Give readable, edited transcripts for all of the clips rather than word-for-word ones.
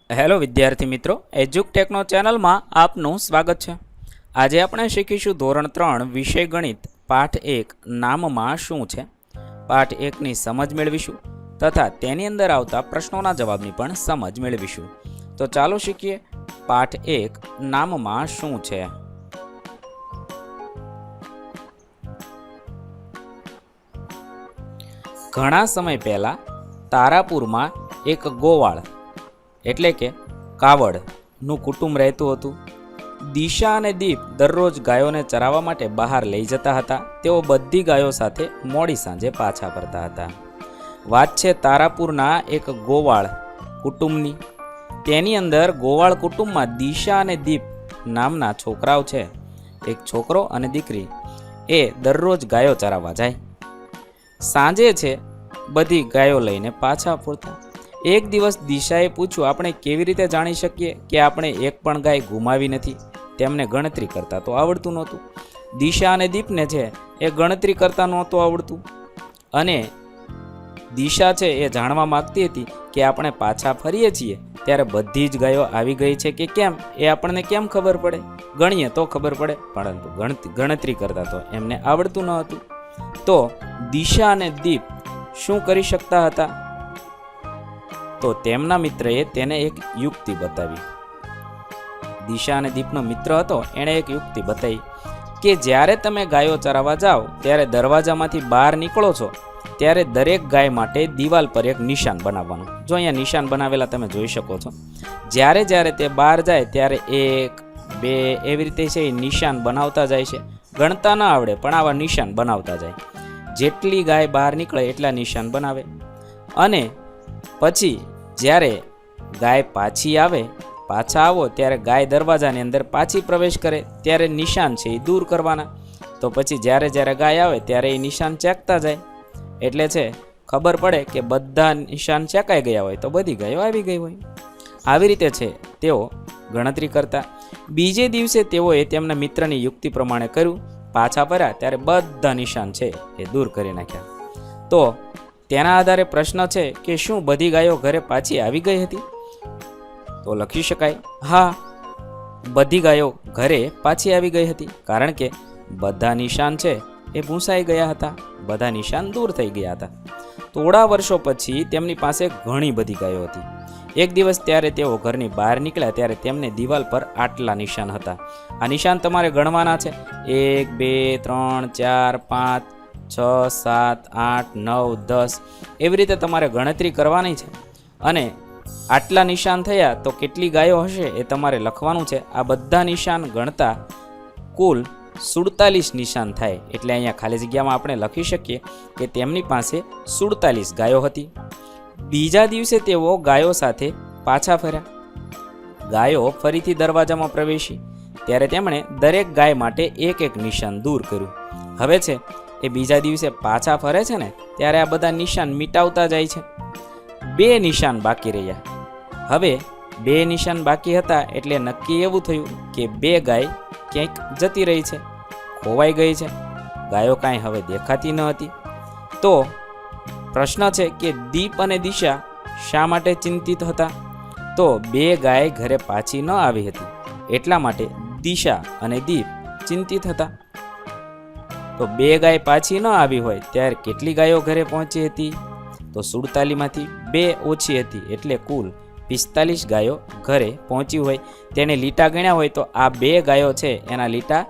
Hello વિદ્યાર્થી મિત્રો, એજ્યુકટેકનો ચેનલમાં આપનું સ્વાગત છે। આજે આપણે શીખીશું ધોરણ 3 વિષય ગણિત પાઠ 1 નામમાં શું છે। પાઠ 1ની સમજ મેળવીશું તથા તેની અંદર આવતા પ્રશ્નોના જવાબની પણ સમજ મેળવીશું। તો ચાલો શીખીએ પાઠ 1 નામમાં શું છે। ઘણા સમય પહેલા તારાપુરમાં એક ગોવાળ એટલે કે કાવડનું કુટુંબ રહેતું હતું। દિશા અને દીપ દરરોજ ગાયોને ચરાવવા માટે બહાર લઈ જતા હતા। તેઓ બધી ગાયો સાથે મોડી સાંજે પાછા ફરતા હતા। વાત છે તારાપુરના એક ગોવાળ કુટુંબની। તેની અંદર ગોવાળ કુટુંબમાં દિશા અને દીપ નામના છોકરાઓ છે। એક છોકરો અને દીકરી એ દરરોજ ગાયો ચરાવવા જાય। સાંજે છે બધી ગાયો લઈને પાછા ફરતા। એક દિવસ દિશાએ પૂછ્યું, આપણે કેવી રીતે જાણી શકીએ કે આપણે એક પણ ગાય ગુમાવી નથી? તેમને ગણતરી કરતા તો આવડતું નહોતું। દિશા અને દીપને છે એ ગણતરી કરતા નહોતું આવડતું અને દિશા છે એ જાણવા માંગતી હતી કે આપણે પાછા ફરીએ છીએ ત્યારે બધી જ ગાયો આવી ગઈ છે કે કેમ, એ આપણને કેમ ખબર પડે? ગણીએ તો ખબર પડે, પરંતુ ગણતરી કરતા તો એમને આવડતું ન હતું। તો દિશા અને દીપ શું કરી શકતા હતા? તો તેમના મિત્રએ તેને એક યુક્તિ બતાવી। દિશા અને દીપનો મિત્ર હતો, એણે એક યુક્તિ બતાવી કે જ્યારે તમે ગાયો ચરાવવા જાઓ ત્યારે દરવાજામાંથી બહાર નીકળો છો ત્યારે દરેક ગાય માટે દિવાલ પર એક નિશાન બનાવવાનું। જો અહીંયા નિશાન બનાવેલા તમે જોઈ શકો છો। જ્યારે જ્યારે તે બહાર જાય ત્યારે 1, 2 એવી રીતે છે એ નિશાન બનાવતા જાય છે। ગણતા ન આવડે પણ આવા નિશાન બનાવતા જાય। જેટલી ગાય બહાર નીકળે એટલા નિશાન બનાવે અને પછી જ્યારે ગાય પાછા આવો ત્યારે ગાય દરવાજાની અંદર પાછી પ્રવેશ કરે ત્યારે નિશાન છે એ દૂર કરવાના। તો પછી જ્યારે જ્યારે ગાય આવે ત્યારે એ નિશાન ચેકતા જાય એટલે છે ખબર પડે કે બધા નિશાન ચેકાઈ ગયા હોય તો બધી ગાયો આવી ગઈ હોય। આવી રીતે છે તેઓ ગણતરી કરતા। બીજે દિવસે તેઓએ તેમના મિત્રની યુક્તિ પ્રમાણે કર્યું। પાછા ફર્યા ત્યારે બધા નિશાન છે એ દૂર કરી નાખ્યા। તો તેના આધારે પ્રશ્ન છે કે શું બધી ગાયો ઘરે પાછી આવી ગઈ હતી? તો લખી શકાય, હા, બધી ગાયો ઘરે પાછી આવી ગઈ હતી, કારણ કે બધા નિશાન છે એ ભૂંસાઈ ગયા હતા, બધા નિશાન દૂર થઈ ગયા હતા। થોડા વર્ષો પછી તેમની પાસે ઘણી બધી ગાયો હતી। એક દિવસ ત્યારે તેઓ ઘરની બહાર નીકળ્યા ત્યારે તેમને દિવાલ પર આટલા નિશાન હતા। આ નિશાન તમારે ગણવાના છે, 1, 2, 3, 4, 5, 6, 7, 8, 9, 10 એવી રીતે તમારે ગણતરી કરવાની છે અને આટલા નિશાન થયા તો કેટલી ગાયો હશે એ તમારે લખવાનું છે। આ બધા નિશાન ગણતા કુલ 47 નિશાન થાય। એટલે અહીંયા ખાલી જગ્યામાં આપણે લખી શકીએ કે તેમની પાસે 47 ગાયો હતી। બીજા દિવસે તેઓ ગાયો સાથે પાછા ફર્યા। ગાયો ફરીથી દરવાજામાં પ્રવેશી ત્યારે તેમણે દરેક ગાય માટે એક એક નિશાન દૂર કર્યું। હવે છે એ બીજા દિવસે પાછા ફરે છે ને ત્યારે આ બધા નિશાન મિટાવતા જાય છે। 2 નિશાન બાકી રહ્યા। હવે 2 નિશાન બાકી હતા એટલે નક્કી એવું થયું કે 2 ગાય ક્યાંક જતી રહી છે, ખોવાઈ ગઈ છે। ગાયો કાંઈ હવે દેખાતી ન હતી। તો પ્રશ્ન છે કે દીપ અને દિશા શા માટે ચિંતિત હતા? તો 2 ગાય ઘરે પાછી ન આવી હતી એટલા માટે દિશા અને દીપ ચિંતિત હતા। તો 2 ગાય પાછી ન આવી હોય ત્યારે કેટલી ગાયો ઘરે પહોંચી હતી? તો 47 માંથી 2 ઓછી હતી એટલે કુલ 45 ગાયો ઘરે પહોંચી હોય। તેને લીટા ગણ્યા હોય તો આ 2 ગાયો છે એના લીટા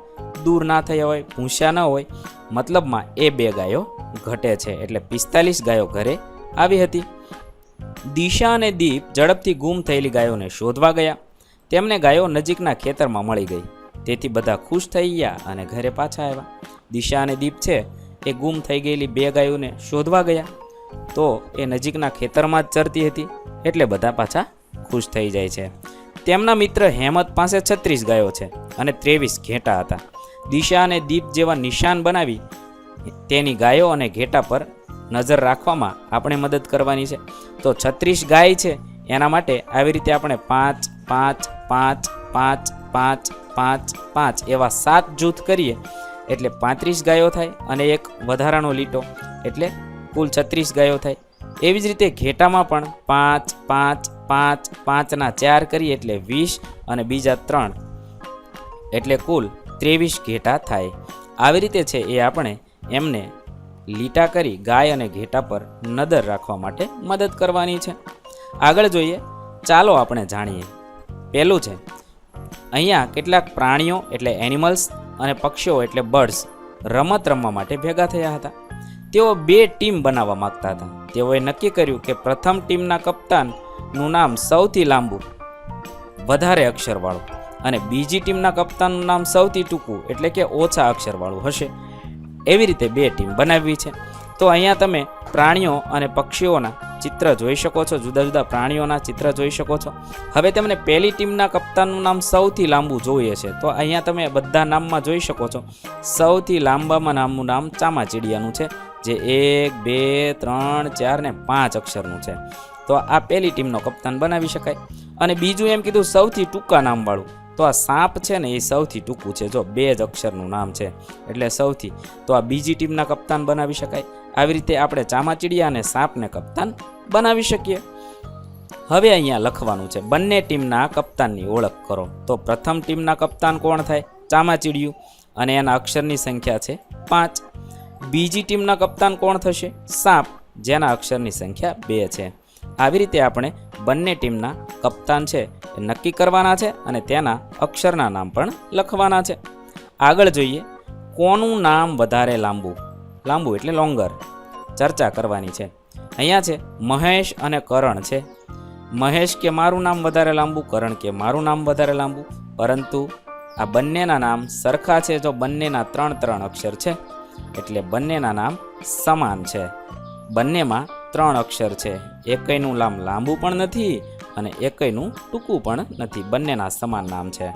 દૂર ના થયા હોય, ભૂંસ્યા ન હોય, મતલબમાં એ 2 ગાયો ઘટે છે એટલે 45 ગાયો ઘરે આવી હતી। દિશા અને દીપ ઝડપથી ગુમ થયેલી ગાયોને શોધવા ગયા। તેમને ગાયો નજીકના ખેતરમાં મળી ગઈ, તેથી બધા ખુશ થઈ ગયા અને ઘરે પાછા આવ્યા। દિશા અને દીપ છે એ ગુમ થઈ ગયેલી 2 ગાયોને શોધવા ગયા તો એ નજીકના ખેતરમાં જ ચરતી હતી એટલે બધા પાછા ખુશ થઈ જાય છે। તેમના મિત્ર હેમંત પાસે 36 ગાયો છે અને 23 ઘેટા હતા। દિશા અને દીપ જેવા નિશાન બનાવી તેની ગાયો અને ઘેટા પર નજર રાખવામાં આપણે મદદ કરવાની છે। તો 36 ગાય છે એના માટે આવી રીતે આપણે 5, 5, 5, 5, 5, 5, 5 એવા 7 જૂથ કરીએ એટલે 35 ગાયો થાય અને એક વધારાનો લીટો એટલે કુલ 36 ગાયો થાય। એવી જ રીતે ઘેટામાં પણ 5, 5, 5, 5ના 4 કરીએ એટલે 20 અને બીજા 3 એટલે કુલ 23 ઘેટા થાય. આવી રીતે છે એ આપણે એમને લીટા કરી ગાય અને ઘેટા પર નજર રાખવા માટે મદદ કરવાની છે. આગળ જોઈએ, ચાલો આપણે જાણીએ. પહેલું છે, અહીંયા કેટલાક પ્રાણીઓ એટલે એનિમલ્સ અને પક્ષીઓ એટલે બર્ડ્સ રમત રમવા માટે ભેગા થયા હતા. તેઓ 2 ટીમ બનાવવા માંગતા હતા. તેઓએ નક્કી કર્યું કે પ્રથમ ટીમના કપ્તાનનું નામ સૌથી લાંબુ વધારે અક્ષરવાળું અને બીજી ટીમના કપ્તાનનું નામ સૌથી ટૂંકું એટલે કે ઓછા અક્ષરવાળું હશે. એવી રીતે 2 ટીમ બનાવવી છે. તો અહીંયા તમે પ્રાણીઓ અને પક્ષીઓના ચિત્ર જોઈ શકો છો, જુદા જુદા પ્રાણીઓના ચિત્ર જોઈ શકો છો. હવે તમને પહેલી ટીમના કપ્તાનનું નામ સૌથી લાંબુ જોઈએ છે. તો અહીંયા તમે બધા નામમાં જોઈ શકો છો, સૌથી લાંબામાં નામનું નામ ચામાચીડિયાનું છે, જે 1, 2, 3, 4 ને 5 અક્ષરનું છે. તો આ પહેલી ટીમનો કપ્તાન બનાવી શકાય. અને બીજું એમ કીધું સૌથી ટૂંકા નામવાળું, તો આ સાપ છે ને એ સૌથી ટૂંકું છે, જો 2 જ અક્ષરનું નામ છે એટલે સૌથી. તો આ બીજી ટીમના કપ્તાન બનાવી શકાય. આવી રીતે આપણે ચામાચીડિયા અને સાપને કપ્તાન બનાવી શકીએ. હવે અહીંયા લખવાનું છે, બંને ટીમના કપ્તાનની ઓળખ કરો. તો પ્રથમ ટીમના કપ્તાન કોણ થાય? ચામાચીડિયું, અને એના અક્ષરની સંખ્યા છે 5. બીજી ટીમના કપ્તાન કોણ થશે? સાપ, જેના અક્ષરની સંખ્યા 2 છે. આવી રીતે આપણે બંને ટીમના કપ્તાન છે એ નક્કી કરવાના છે અને તેના અક્ષરના નામ પણ લખવાના છે. આગળ જોઈએ, કોનું નામ વધારે લાંબુ? લાંબુ એટલે લોંગર. ચર્ચા કરવાની છે. અહીંયા છે મહેશ અને કરણ છે. મહેશ કે મારું નામ વધારે લાંબુ, કરણ કે મારું નામ વધારે લાંબુ. પરંતુ આ બંનેના નામ સરખા છે. જો બંનેના 3 અક્ષર છે એટલે બંનેના નામ સમાન છે. બંનેમાં 3 અક્ષર છે. એકયનું નામ લાંબુ પણ નથી અને એકયનું ટૂંકું પણ નથી. બંનેના સમાન નામ છે.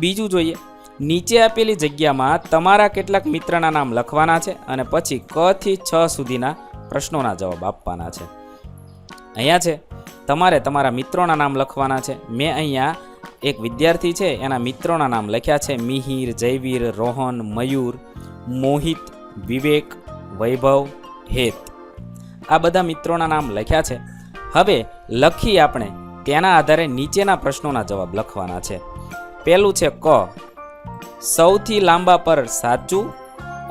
બીજું જોઈએ, નીચે આપેલી જગ્યામાં તમારા કેટલાક મિત્રના નામ લખવાના છે અને પછી ક થી 6 સુધીના પ્રશ્નોના જવાબ આપવાના છે. અહીંયા છે તમારે તમારા મિત્રોના નામ લખવાના છે. મેં અહીંયા એક વિદ્યાર્થી છે એના મિત્રોના નામ લખ્યા છે: મિહિર, જયવીર, રોહન, મયુર, મોહિત, વિવેક, વૈભવ, હેત. આ બધા મિત્રોના નામ લખ્યા છે. હવે લખી આપણે તેના આધારે નીચેના પ્રશ્નોના જવાબ લખવાના છે. પહેલું છે ક, સૌથી લાંબા પર સાચું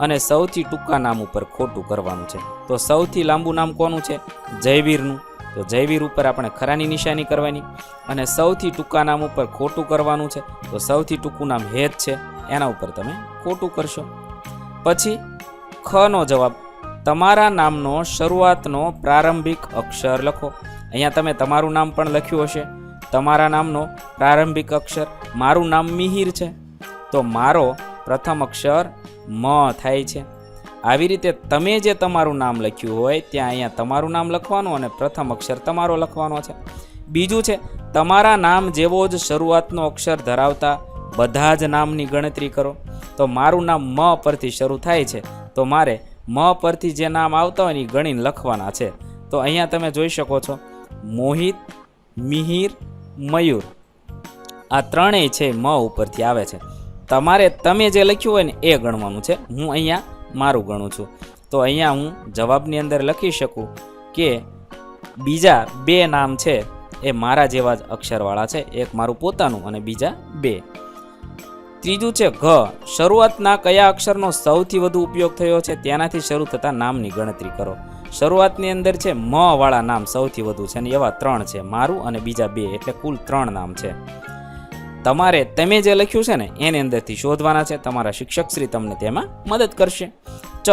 અને સૌથી ટૂંકા નામ ઉપર ખોટું કરવાનું છે. તો સૌથી લાંબુ નામ કોનું છે? જયવીરનું. તો જયવીર ઉપર આપણે ખરાની નિશાની કરવાની. અને સૌથી ટૂંકા નામ ઉપર ખોટું કરવાનું છે. તો સૌથી ટૂંકું નામ હેત છે, એના ઉપર તમે ખોટું કરશો. પછી ખનો જવાબ, તમારા નામનો શરૂઆતનો પ્રારંભિક અક્ષર લખો. અહીંયા તમે તમારું નામ પણ લખ્યું હશે. તમારા નામનો પ્રારંભિક અક્ષર, મારું નામ મિહિર છે તો મારો પ્રથમ અક્ષર મ થાય છે. આવી રીતે તમે જે તમારું નામ લખ્યું હોય ત્યાં અહીંયા તમારું નામ લખવાનું અને પ્રથમ અક્ષર તમારો લખવાનો છે. બીજું છે, તમારા નામ જેવો જ શરૂઆતનો અક્ષર ધરાવતા બધા જ નામની ગણતરી કરો. તો મારું નામ મ પરથી શરૂ થાય છે તો મારે મ પરથી જે નામ આવતા હોય એ ગણીને લખવાના છે. તો અહીંયા તમે જોઈ શકો છો, મોહિત, મિહિર, મયુર, આ ત્રણેય છે મ ઉપરથી આવે છે. તમારે તમે જે લખ્યું હોય ને એ ગણવાનું છે. હું અહીંયા મારું ગણું છું. તો અહીંયા હું જવાબની અંદર લખી શકું કે બીજા 2 નામ છે એ મારા જેવા જ અક્ષરવાળા છે. એક મારું પોતાનું અને બીજા 2. ત્રીજું છે ઘ, શરૂઆતના કયા અક્ષરનો સૌથી વધુ ઉપયોગ થયો છે તેનાથી શરૂ થતા નામની ગણતરી કરો. શરૂઆતની અંદર છે મ વાળા નામ સૌથી વધુ છે અને એવા 3 છે, મારું અને બીજા 2, એટલે કુલ 3 નામ છે. તમારે તમે જે લખ્યું છે ને એની અંદરથી શોધવાના છે. તમારા શિક્ષકશ્રી તમને તેમાં મદદ કરશે. ચ,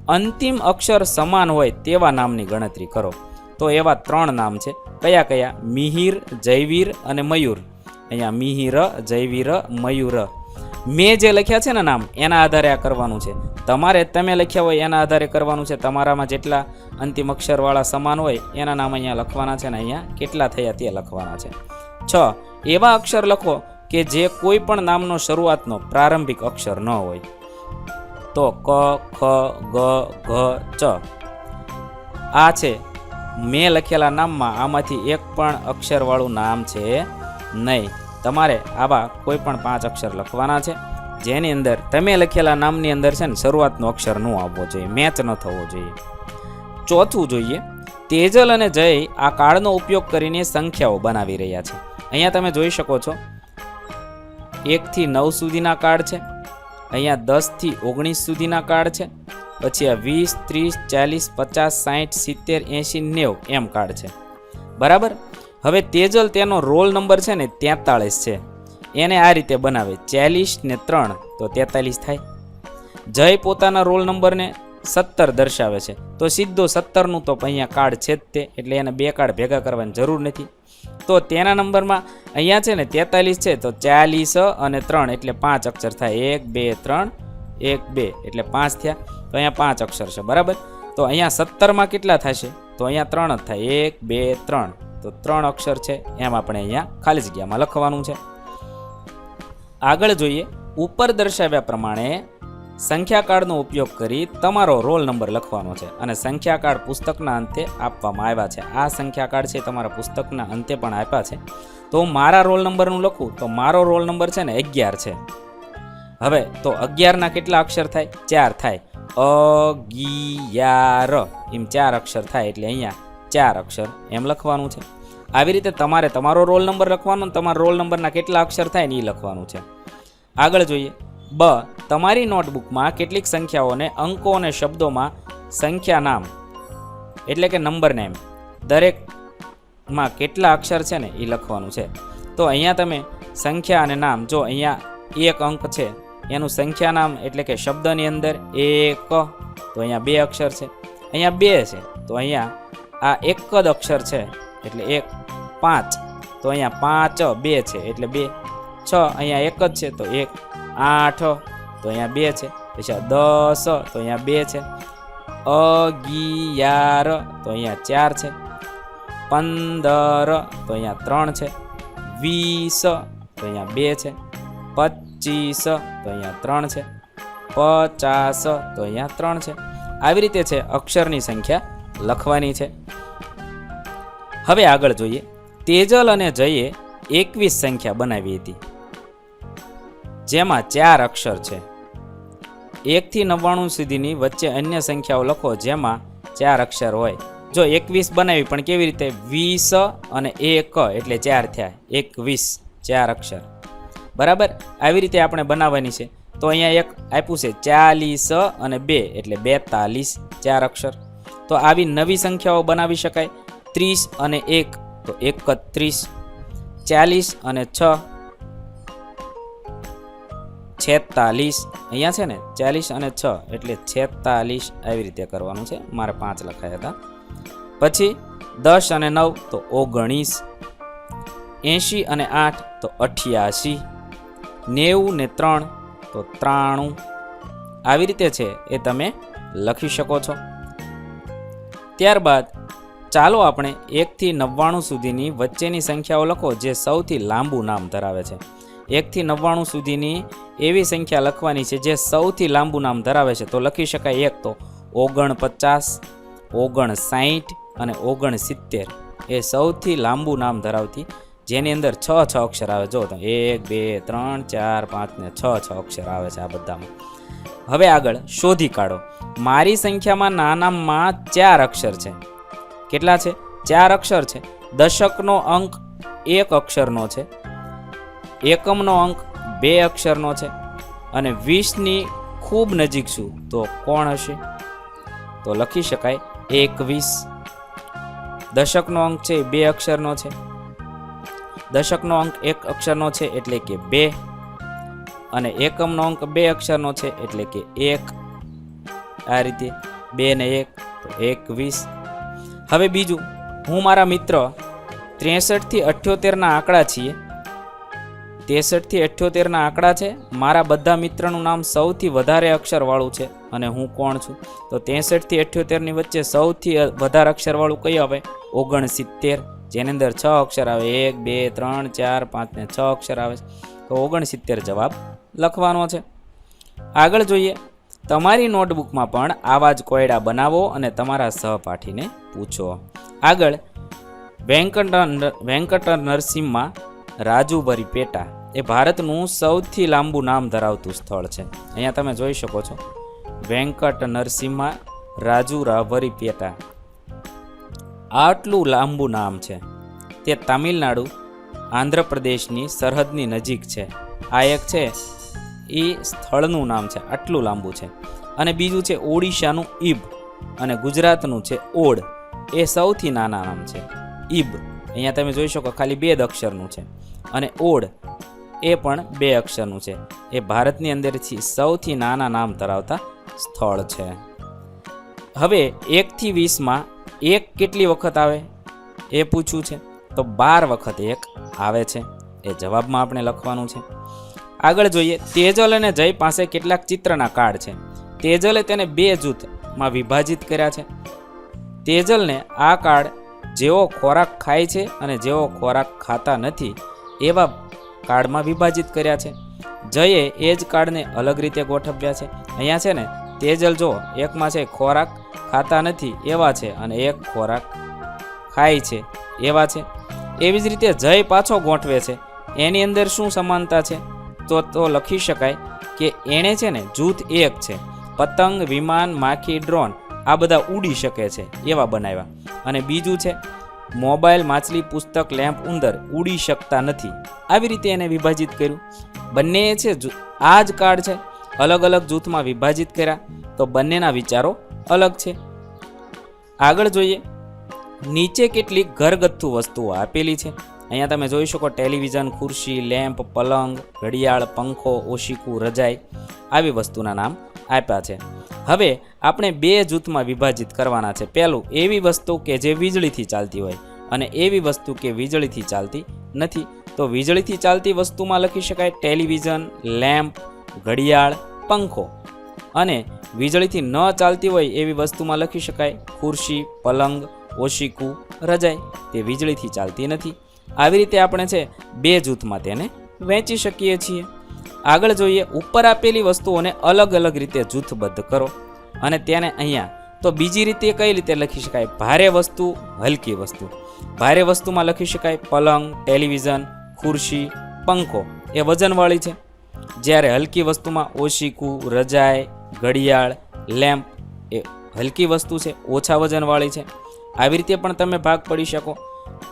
અંતિમ અક્ષર સમાન હોય તેવા નામની ગણતરી કરો. તો એવા 3 નામ છે. કયા કયા? મિહિર, જયવીર અને મયુર. અહીંયા મિહિર, જયવીર, મયુર. મેં જે લખ્યા છે ને નામ એના આધારે આ કરવાનું છે. તમારે તમે લખ્યા હોય એના આધારે કરવાનું છે. તમારામાં જેટલા અંતિમ અક્ષરવાળા સમાન હોય એના નામ અહીંયા લખવાના છે ને અહીંયા કેટલા થયા તે લખવાના છે. 6, એવા અક્ષર લખો કે જે કોઈ પણ નામનો શરૂઆતનો પ્રારંભિક અક્ષર ન હોય. તો ક, ખ, ગ, ઘ, ચ. આ છે મેં લખેલા નામમાં આમાંથી એક પણ અક્ષરવાળું નામ છે નહીં. તમારે આવા કોઈ પણ 5 અક્ષર લખવાના છે જેની અંદર તમે લખેલા નામની અંદર છે ને શરૂઆતનો અક્ષર ન આવવો જોઈએ, મેચ ન થવો જોઈએ. ચોથું જોઈએ, તેજલ અને જય આ કાર્ડનો ઉપયોગ કરીને સંખ્યાઓ બનાવી રહ્યા છે. અહીંયા તમે જોઈ શકો છો 1 થી 9 સુધીના કાર્ડ છે, અહીંયા 10 થી 19 સુધીના કાર્ડ છે, પછી આ 20, 30, 40, 50, 60, 70, 80, 90 એમ કાર્ડ છે. બરાબર. હવે તેજલ તેનો રોલ નંબર છે ને 43 છે, એને આ રીતે બનાવે 40 ને 3 તો 43 થાય. જય પોતાના રોલ નંબરને 17 દર્શાવે છે, તો સીધો 17નું તો અહીંયા કાર્ડ છે જ તે, એટલે એને બે કાર્ડ ભેગા કરવાની જરૂર નથી. તો તેના નંબરમાં અહીંયા છે ને 43 છે, તો 40 અને 3 એટલે 5 અક્ષર થાય. 1 2 3 1 2 એટલે 5 થયા, તો અહીંયા 5 અક્ષર છે. બરાબર. તો અહીંયા 17માં કેટલા થશે? તો અહીંયા 3 જ થાય. 1 2 3 તો 3 અક્ષર છે, એમ આપણે અહીંયા ખાલી જગ્યામાં લખવાનું છે. આગળ જોઈએ. ઉપર દર્શાવ્યા પ્રમાણે સંખ્યા કાર્ડનો ઉપયોગ કરી તમારો રોલ નંબર લખવાનો છે, અને સંખ્યા કાર્ડ પુસ્તકના અંતે આપવામાં આવ્યા છે. આ સંખ્યા કાર્ડ છે તમારા પુસ્તકના અંતે પણ આપ્યા છે. તો મારા રોલ નંબરનું લખું તો મારો રોલ નંબર છે ને 11 છે. હવે તો 11ના કેટલા અક્ષર થાય? 4 થાય. 11 એમ 4 અક્ષર થાય, એટલે અહીંયા 4 અક્ષર એમ લખવાનું છે. આવી રીતે તમારે તમારો રોલ નંબર લખવાનો, તમારા રોલ નંબરના કેટલા અક્ષર થાય ને એ લખવાનું છે. આગળ જોઈએ. બ. તમારી નોટબુકમાં કેટલીક સંખ્યાઓને અંકો અને શબ્દોમાં સંખ્યા નામ એટલે કે નંબર નેમ દરેકમાં કેટલા અક્ષર છે ને એ લખવાનું છે. તો અહીંયા તમે સંખ્યા અને નામ, જો અહીંયા 1 અંક છે એનું સંખ્યા નામ એટલે કે શબ્દની અંદર 1, તો અહીંયા 2 અક્ષર છે. અહીંયા 2 છે, તો અહીંયા આ એક જ અક્ષર છે એટલે 1. 5 તો અહીંયા 5, 2 છે એટલે 2. 6 અહીંયા એક જ છે તો 1. 8 તો અહીંયા 2 છે. પછી 10 તો અહીંયા 2 છે. 11 તો અહીંયા 4 છે. 15 તો અહીંયા 3 છે. 20 તો અહીંયા 2 છે. 25 તો અહીંયા 3 છે. 50 તો અહીંયા 3 છે. આવી રીતે છે અક્ષરની સંખ્યા લખવાની છે. હવે આગળ જોઈએ. તેજલ અને જયે 21 સંખ્યા બનાવી હતી, જેમાં 4 અક્ષર છે. 1 થી 99 સુધીની વચ્ચે અન્ય સંખ્યાઓ લખો જેમાં 4 અક્ષર હોય. જો 21 બનાવી પણ કેવી રીતે? 20 અને 1 એટલે 4 થયા. 21 4 અક્ષર. બરાબર. આવી રીતે આપણે બનાવવાની છે. તો અહીંયા એક આપ્યું છે 40 અને 2 એટલે 42 4 અક્ષર. તો આવી નવી સંખ્યાઓ બનાવી શકાય. 30 અને 1 તો 31. 40 અને 6 46. અહીંયા છે ને 40 અને 6 એટલે 46. આવી રીતે કરવાનું છે. મારે 5 લખાયા હતા. પછી 10 અને 9 તો 19. 80 અને 8 તો 88. 90 ને 3 તો 93. આવી રીતે છે એ તમે લખી શકો છો. ત્યારબાદ ચાલો આપણે 1 થી 99 સુધીની વચ્ચેની સંખ્યાઓ લખો જે સૌથી લાંબુ નામ ધરાવે છે. 1 થી 99 સુધીની એવી સંખ્યા લખવાની છે જે સૌથી લાંબુ નામ ધરાવે છે. તો લખી શકાય. 1 તો 49, 59 અને 69 એ સૌથી લાંબુ નામ ધરાવતી, જેની અંદર 6 અક્ષર આવે. જો તો 1 2 3 4 5 ને 6 અક્ષર આવે છે આ બધામાં. હવે આગળ શોધી કાઢો. મારી સંખ્યામાં નાનામાં 4 અક્ષર છે. કેટલા છે? 4 અક્ષર છે. દશકનો અંક 1 અક્ષરનો છે. એકમનો અંક 2 અક્ષરનો છે. અને 20ની ખૂબ નજીક છું તો કોણ હશે? તો લખી શકાય 21. દશકનો અંક છે 2 અક્ષરનો છે. દશકનો અંક 1 અક્ષરનો છે એટલે કે 2, અને એકમનો અંક 2 અક્ષરનો છે એટલે કે 1. આ રીતે 2 ને 1 તો 21. હવે બીજું, હું મારા મિત્ર 63 થી 78 ના આંકડા છીએ. 63 થી 78 ના આંકડા છે. મારા બધા મિત્રનું નામ સૌથી વધારે અક્ષરવાળું છે અને હું કોણ છું? તો 63 થી 78 ની વચ્ચે સૌથી વધારે અક્ષરવાળું કયું આવે? 69, જેની અંદર 6 અક્ષર આવે. 1 2 3 4 5 ને 6 અક્ષર આવે. તો 69 જવાબ લખવાનો છે. આગળ જોઈએ. તમારી નોટબુકમાં પણ આવા જ કોયડા બનાવો અને તમારા સહપાઠીને પૂછો. આગળ વેંકટ નરસિમ્હા રાજુભરી પેટા એ ભારતનું સૌથી લાંબુ નામ ધરાવતું સ્થળ છે. અહીંયા તમે જોઈ શકો છો. વેંકટ નરસિમ્હા રાજુરાવરી પેટા આટલું લાંબુ નામ છે. તે તામિલનાડુ આંધ્રપ્રદેશની સરહદની નજીક છે. આ એક છે એ સ્થળનું નામ છે, આટલું લાંબુ છે. અને બીજું છે ઓડિશાનું ઈબ અને ગુજરાતનું છે ઓડ. એ સૌથી નાના નામ છે. ઈબ અહીંયા તમે જોઈ શકો ખાલી 2 જ અક્ષરનું છે, અને ઓડ એ પણ 2 અક્ષરનું છે. એ ભારતની અંદરથી સૌથી નાના નામ ધરાવતા સ્થળ છે. હવે 1 થી 20માં 1 કેટલી વખત આવે એ પૂછ્યું છે, તો 12 વખત 1 આવે છે. એ જવાબમાં આપણે લખવાનું છે. આગળ જોઈએ, તેજલ અને જય પાસે કેટલાક ચિત્રના કાર્ડ છે. તેજલે તેને 2 જૂથમાં વિભાજિત કર્યા છે. તેજલને આ કાર્ડ જેઓ ખોરાક ખાય છે અને જેઓ ખોરાક ખાતા નથી એવા કાર્ડમાં વિભાજિત કર્યા છે. જયે એ જ કાર્ડને અલગ રીતે ગોઠવ્યા છે. અહીંયા છે ને તેજલ જો એકમાં છે ખોરાક ખાતા નથી એવા છે અને એક ખોરાક ખાય છે એવા છે. એવી જ રીતે જય પાછો ગોઠવે છે. એની અંદર શું સમાનતા છે, તો લખી શકાય કે એણે છે ને જૂથ 1 છે, પતંગ, વિમાન, માખી, ડ્રોન આ બધા ઉડી શકે છે એવા બનાવ્યા. અને બીજું છે મોબાઈલ, માછલી, પુસ્તક, લેમ્પ, ઉંદર ઉડી શકતા નથી. આવી રીતે એને વિભાજિત કર્યું. બંને છે આ જ કાર્ડ છે, અલગ અલગ જૂથમાં વિભાજિત કર્યા, તો બંનેના વિચારો અલગ છે. આગળ જોઈએ, નીચે કેટલીક ઘરગથ્થુ વસ્તુઓ આપેલી છે. અહીંયા તમે જોઈ શકો ટેલિવિઝન, ખુરશી, લેમ્પ, પલંગ, ઘડિયાળ, પંખો, ઓશીકું, રજાઈ આવી વસ્તુના નામ આપ્યા છે. હવે આપણે 2 જૂથમાં વિભાજિત કરવાના છે. પહેલું એવી વસ્તુ કે જે વીજળીથી ચાલતી હોય અને એવી વસ્તુ કે વીજળીથી ચાલતી નથી. તો વીજળીથી ચાલતી વસ્તુમાં લખી શકાય ટેલિવિઝન, લેમ્પ, ઘડિયાળ, પંખો. અને વીજળીથી ન ચાલતી હોય એવી વસ્તુમાં લખી શકાય ખુરશી, પલંગ, ઓશીકું, રજાઈ. તે વીજળીથી ચાલતી નથી. આવી રીતે આપણે છે 2 જૂથમાં તેને વહેંચી શકીએ છીએ. આગળ જોઈએ, ઉપર આપેલી વસ્તુઓને અલગ અલગ રીતે જૂથબદ્ધ કરો અને તેને અહીંયા તો બીજી રીતે કઈ રીતે લખી શકાય, ભારે વસ્તુ, હલકી વસ્તુ. ભારે વસ્તુમાં લખી શકાય પલંગ, ટેલિવિઝન, ખુરશી, પંખો એ વજનવાળી છે. જ્યારે હલકી વસ્તુમાં ઓશીકું, રજાઈ, ઘડિયાળ, લેમ્પ એ હલકી વસ્તુ છે, ઓછા વજનવાળી છે. આવી રીતે પણ તમે ભાગ પાડી શકો.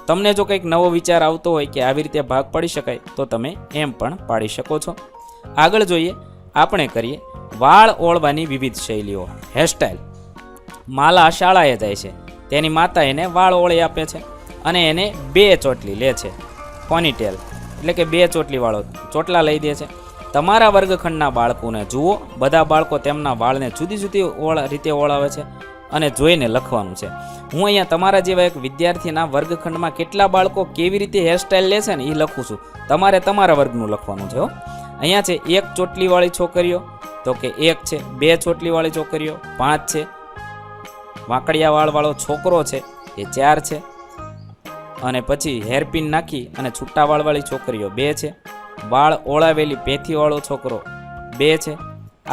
તમને જો કંઈક નવો વિચાર આવતો હોય કે આવી રીતે ભાગ પાડી શકાય તો તમે એમ પણ પાડી શકો છો. આગળ જોઈએ, આપણે કરીએ વાળ ઓળવાની વિવિધ શૈલીઓ. હેરસ્ટાઇલ. માલા શાળાએ જાય છે, તેની માતા એને વાળ ઓળી આપે છે અને એને 2 ચોટલી લે છે. પોનીટેલ એટલે કે 2 ચોટલી વાળો ચોટલા લઈ દે છે. તમારા વર્ગખંડના બાળકોને જુઓ, બધા બાળકો તેમના વાળને જુદી જુદી રીતે ઓળાવે છે અને જોઈને લખવાનું છે. હું અહીંયા તમારા જેવા એક વિદ્યાર્થીના વર્ગખંડમાં કેટલા બાળકો કેવી રીતે હેરસ્ટાઇલ લે છે ને એ લખું છું. તમારે તમારા વર્ગનું લખવાનું છે. અહીંયા છે 1 ચોટલીવાળી છોકરીઓ, તો કે 1 છે. 2 ચોટલીવાળી છોકરીઓ 5 છે. વાંકડિયા વાળવાળો છોકરો છે એ 4 છે. અને પછી હેરપિન નાખી અને છૂટા વાળવાળી છોકરીઓ 2 છે. વાળ ઓળાવેલી પેથીવાળો છોકરો 2 છે.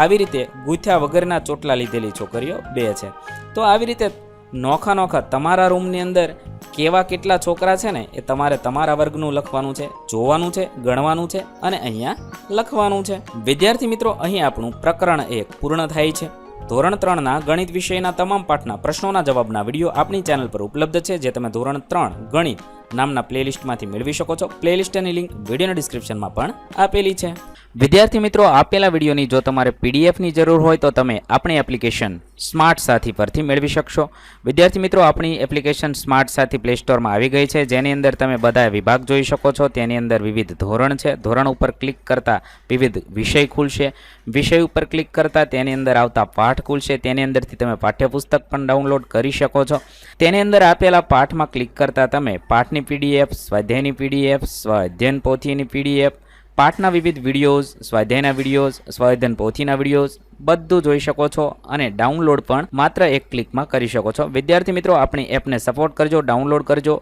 આવી રીતે ગૂંથ્યા વગરના ચોટલા લીધેલી છોકરીઓ 2 છે. તો આવી રીતે નોખા તમારા રૂમની અંદર કેવા કેટલા છોકરા છે ને એ તમારે તમારા વર્ગનું લખવાનું છે, જોવાનું છે, ગણવાનું છે અને અહીંયા લખવાનું છે. વિદ્યાર્થી મિત્રો, અહીં આપણું પ્રકરણ 1 પૂર્ણ થાય છે. ધોરણ 3ના ગણિત વિષયના તમામ પાઠના પ્રશ્નોના જવાબના વિડીયો આપણી ચેનલ પર ઉપલબ્ધ છે, જે તમે ધોરણ 3 ગણિત નામના પ્લેલિસ્ટમાંથી મેળવી શકો છો. પ્લેલિસ્ટની લિંક વિડીયોના ડિસ્ક્રિપ્શનમાં પણ આપેલી છે. વિદ્યાર્થી મિત્રો, આપેલા વિડીયોની જો તમારે પીડીએફની જરૂર હોય તો તમે આપણી એપ્લિકેશન સ્માર્ટ સાથી પરથી મેળવી શકશો. વિદ્યાર્થી મિત્રો, આપણી એપ્લિકેશન સ્માર્ટ સાથી પ્લે સ્ટોરમાં આવી ગઈ છે, જેની અંદર તમે બધા વિભાગ જોઈ શકો છો. તેની અંદર વિવિધ ધોરણ છે. ધોરણ ઉપર ક્લિક કરતાં વિવિધ વિષય ખુલશે. વિષય ઉપર ક્લિક કરતાં તેની અંદર આવતા પાઠ ખુલશે. તેની અંદરથી તમે પાઠ્યપુસ્તક પણ ડાઉનલોડ કરી શકો છો. તેની અંદર આપેલા પાઠમાં ક્લિક કરતાં તમે પાઠની પીડીએફ, સ્વાધ્યાયની પીડીએફ, સ્વાધ્યાયન પોથીની પીડીએફ, પાઠના વિવિધ વિડીયોઝ, સ્વાધ્યાયના વિડીયોઝ, સ્વાધ્યાયન પોથીના વિડીયોઝ બધું જોઈ શકો છો અને ડાઉનલોડ પણ માત્ર 1 ક્લિકમાં કરી શકો છો. વિદ્યાર્થી મિત્રો, આપણી એપને સપોર્ટ કરજો, ડાઉનલોડ કરજો